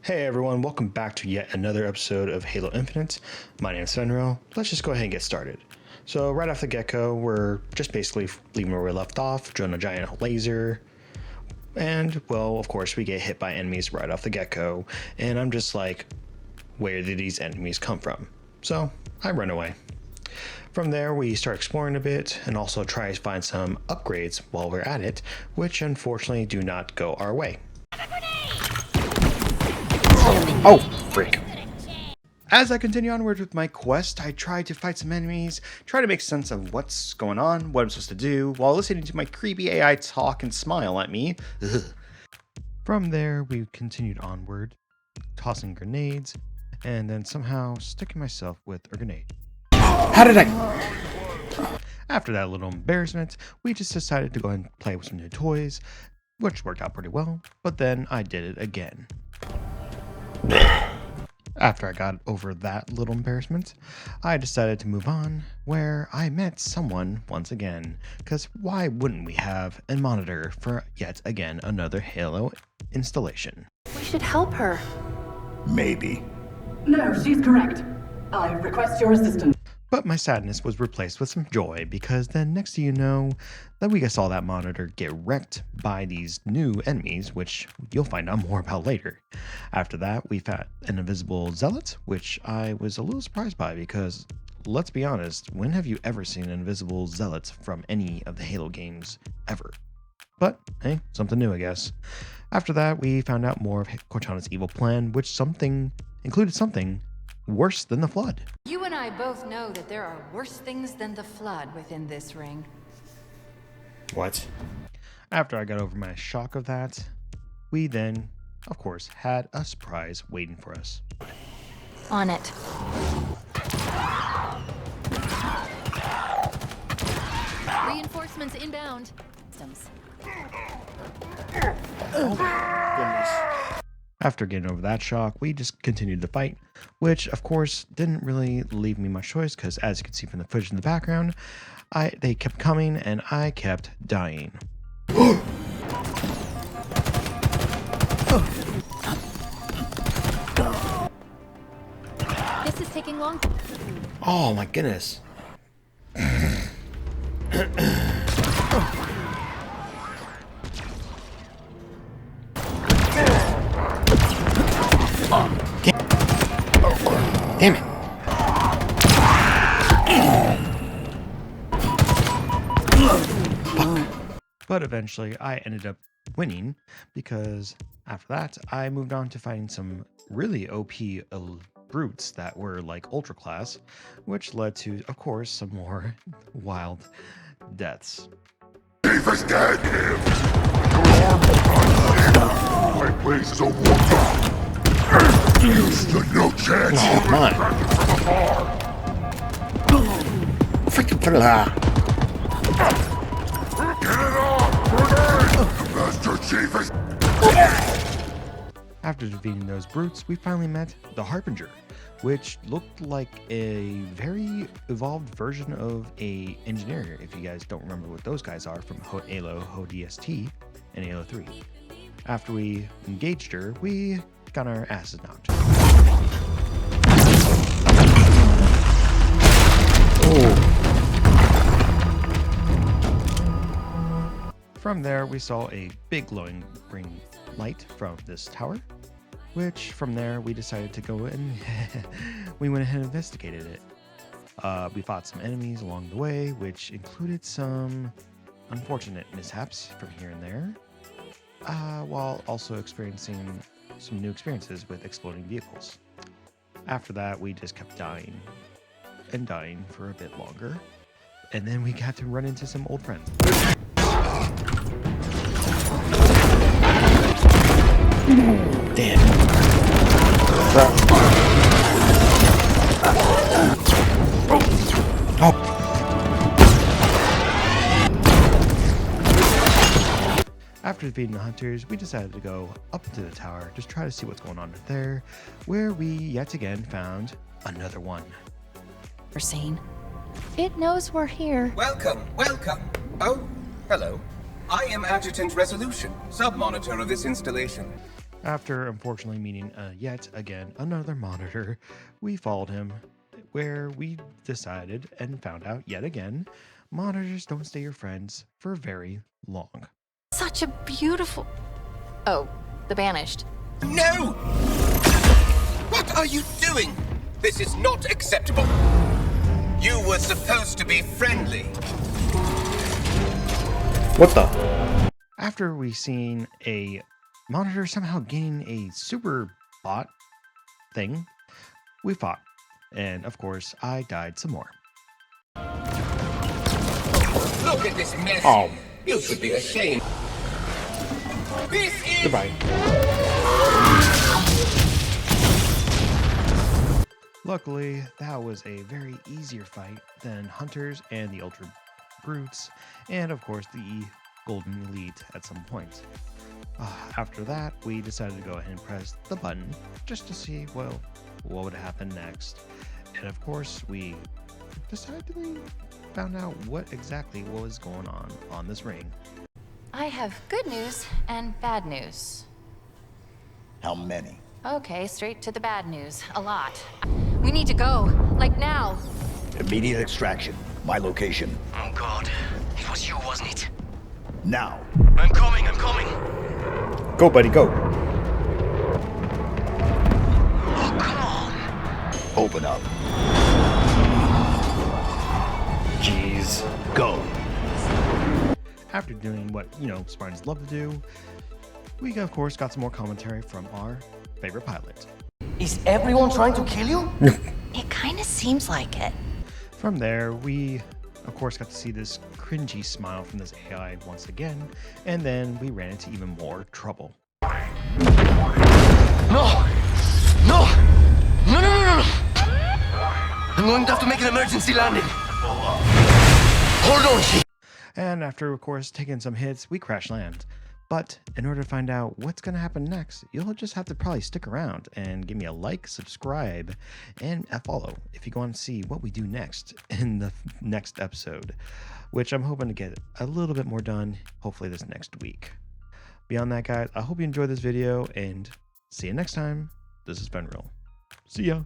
Hey everyone, welcome back to yet another episode of Halo Infinite. My name is Fenrir. Let's just go ahead and get started. So right off the get-go, we're just basically leaving where we left off, drilling a giant laser, and well, of course, we get hit by enemies right off the get-go, and I'm just like, where did these enemies come from? So I run away. From there, we start exploring a bit and also try to find some upgrades while we're at it, which unfortunately do not go our way. Oh, freak. As I continue onward with my quest, I try to fight some enemies, try to make sense of what's going on, what I'm supposed to do, while listening to my creepy AI talk and smile at me. Ugh. From there, we continued onward, tossing grenades, and then somehow sticking myself with a grenade. How did I? After that little embarrassment, we just decided to go and play with some new toys, which worked out pretty well, but then I did it again. After I got over that little embarrassment, I decided to move on, where I met someone once again, because why wouldn't we have a monitor for yet again another Halo installation? We should help her. Maybe. No, she's correct. I request your assistance. But my sadness was replaced with some joy, because then next thing you know, that we saw that monitor get wrecked by these new enemies, which you'll find out more about later. After that, we found an invisible zealot, which I was a little surprised by, because let's be honest, when have you ever seen an invisible zealot from any of the Halo games ever? But hey, something new, I guess. After that, we found out more of Cortana's evil plan, which included something worse than the Flood. You and I both know that there are worse things than the Flood within this ring. What? After I got over my shock of that, we then, of course, had a surprise waiting for us. On it. Reinforcements inbound. Systems. After getting over that shock, we just continued the fight, which of course didn't really leave me much choice, because as you can see from the footage in the background, they kept coming and I kept dying. This is taking long. Oh my goodness. Damn it. But eventually I ended up winning, because after that I moved on to fighting some really OP brutes that were like ultra class, which led to, of course, some more wild deaths. Chief is dead! My place is overwhelmed! You stood no chance! Oh my! Freaking put it out! Get it off! Grenade! Master Chief is... After defeating those brutes, we finally met the Harbinger, which looked like a very evolved version of a engineer, if you guys don't remember what those guys are from Halo ODST and Halo 3. After we engaged her, we got our asses knocked. Oh. From there, we saw a big glowing green light from this tower, which from there we decided to go and we went ahead and investigated it. We fought some enemies along the way, which included some unfortunate mishaps from here and there, while also experiencing some new experiences with exploding vehicles. After that, we just kept dying and dying for a bit longer, and then we got to run into some old friends. Damn. Oh. After defeating the hunters, we decided to go up into the tower, just try to see what's going on there, where we yet again found another one. We're seen. It knows we're here. Welcome, welcome. Oh, hello. I am Adjutant Resolution, sub-monitor of this installation. After unfortunately meeting yet again another monitor, we followed him where we decided and found out yet again monitors don't stay your friends for very long. Such a beautiful... Oh, the Banished. No! What are you doing? This is not acceptable. You were supposed to be friendly. What the? After we seen a monitor somehow gaining a super bot thing, we fought. And of course, I died some more. Look at this mess. Oh. You should be ashamed. This is... Goodbye. Luckily, that was a very easier fight than Hunters and the Ultra Brutes, and of course the Golden Elite at some point. After that, we decided to go ahead and press the button just to see, well, what would happen next. And of course, we decidedly found out what exactly was going on this ring. I have good news and bad news. How many? Okay, straight to the bad news. A lot. We need to go. Like now. Immediate extraction. My location. Oh god. It was you, wasn't it? Now. I'm coming, I'm coming! Go, buddy, go. Oh, come on! Open up. Jeez. Go. After doing what, Spartans love to do, we of course got some more commentary from our favorite pilot. Is everyone trying to kill you? It kind of seems like it. From there, we of course got to see this cringy smile from this AI once again, and then we ran into even more trouble. No! No! No, no, no, no, no! I'm going to have to make an emergency landing. Hold on, she. And after, of course, taking some hits, we crash land. But in order to find out what's going to happen next, you'll just have to probably stick around and give me a like, subscribe, and a follow if you want to see what we do next in the next episode, which I'm hoping to get a little bit more done, hopefully this next week. Beyond that, guys, I hope you enjoyed this video, and see you next time. This is Fenrir. See ya.